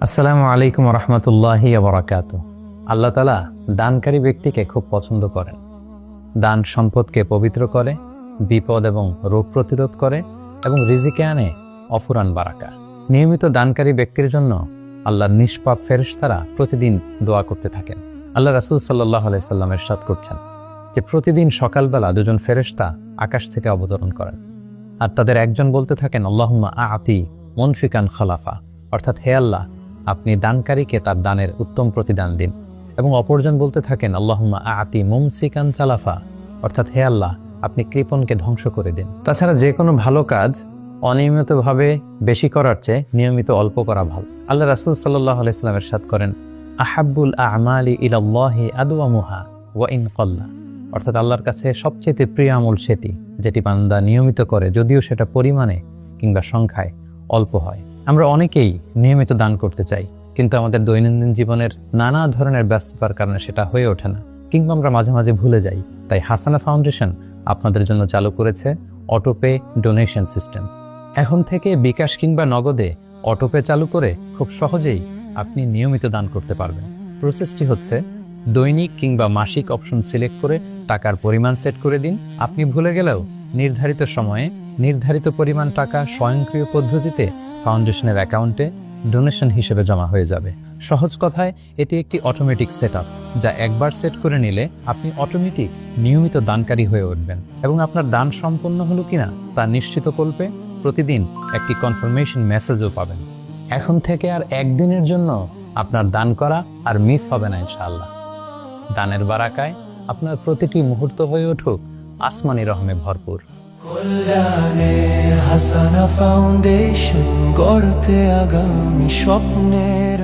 আসসালামু আলাইকুম রহমতুল্লাহি বারাকাতুহু। আল্লাহ তাআলা দানকারী ব্যক্তিকে খুব পছন্দ করেন। দান সম্পদকে পবিত্র করে, বিপদ এবং রোগ প্রতিরোধ করে এবং রিজিকে আনে অফুরান বারাকা। নিয়মিত দানকারী ব্যক্তির জন্য আল্লাহর নিষ্পাপ ফেরেশতারা প্রতিদিন দোয়া করতে থাকেন। আল্লাহ রাসূল সাল্লাল্লাহু আলাইহি সাল্লাম ইরশাদ করছেন যে প্রতিদিন সকালবেলা দুজন ফেরেশতা আকাশ থেকে অবতরণ করেন আর তাদের একজন বলতে থাকেন আল্লাহুম্মা আতি মুনফিকান খলাফা, অর্থাৎ হে আল্লাহ, আপনি দানকারীকে তার দানের উত্তম প্রতিদান দিন, এবং অপরজন বলতে থাকেন আল্লাহুম্মা আতি মুমসিকান চালাফা, অর্থাৎ হে আল্লাহ, আপনি কৃপণকে ধ্বংস করে দিন। তাছাড়া যে কোনো ভালো কাজ অনিয়মিতভাবে বেশি করার চেয়ে নিয়মিত অল্প করা ভালো। আল্লাহ রাসূল সাল্লাল্লাহু আলাইহি সাল্লাম ইরশাদ করেন আহাব্বুল আমালি ইলাল্লাহি আদওয়ামুহা ওয়া ইন ক্বাল্লা, অর্থাৎ আল্লাহর কাছে সবচেয়ে প্রিয় আমল সেটি যেটি বান্দা নিয়মিত করে, যদিও সেটা পরিমাণে কিংবা সংখ্যায় অল্প হয়। আমরা অনেকেই নিয়মিত দান করতে চাই, কিন্তু আমাদের দৈনন্দিন জীবনের নানা ধরনের ব্যস্ততার কারণে সেটা হয়ে ওঠে না, কিংবা আমরা মাঝে মাঝে ভুলে যাই। তাই হাসানা ফাউন্ডেশন আপনাদের জন্য চালু করেছে অটোপে ডোনেশন সিস্টেম। এখন থেকে বিকাশ কিংবা নগদে অটোপে চালু করে খুব সহজেই আপনি নিয়মিত দান করতে পারবেন। প্রসেসটি হচ্ছে দৈনিক কিংবা মাসিক অপশন সিলেক্ট করে টাকার পরিমাণ সেট করে দিন। আপনি ভুলে গেলেও নির্ধারিত সময়ে নির্ধারিত পরিমাণ টাকা স্বয়ংক্রিয় পদ্ধতিতে ফাউন্ডেশনের অ্যাকাউন্টে ডোনেশন হিসেবে জমা হয়ে যাবে। সহজ কথায় এটি একটি অটোমেটিক সেটআপ, যা একবার সেট করে নিলে আপনি অটোমেটিক নিয়মিত দানকারী হয়ে উঠবেন এবং আপনার দান সম্পন্ন হলো কিনা তা নিশ্চিত করবে প্রতিদিন একটি কনফার্মেশন মেসেজও পাবেন। এখন থেকে আর একদিনের জন্য আপনার দান করা আর মিস হবে না ইনশাআল্লাহ। দানের বারাকায় আপনার প্রতিটি মুহূর্ত হয়ে উঠুক আসমানি রহমে ভরপুর। কল্যাণে হাসানা ফাউন্ডেশন গড়তে আগামী স্বপ্নের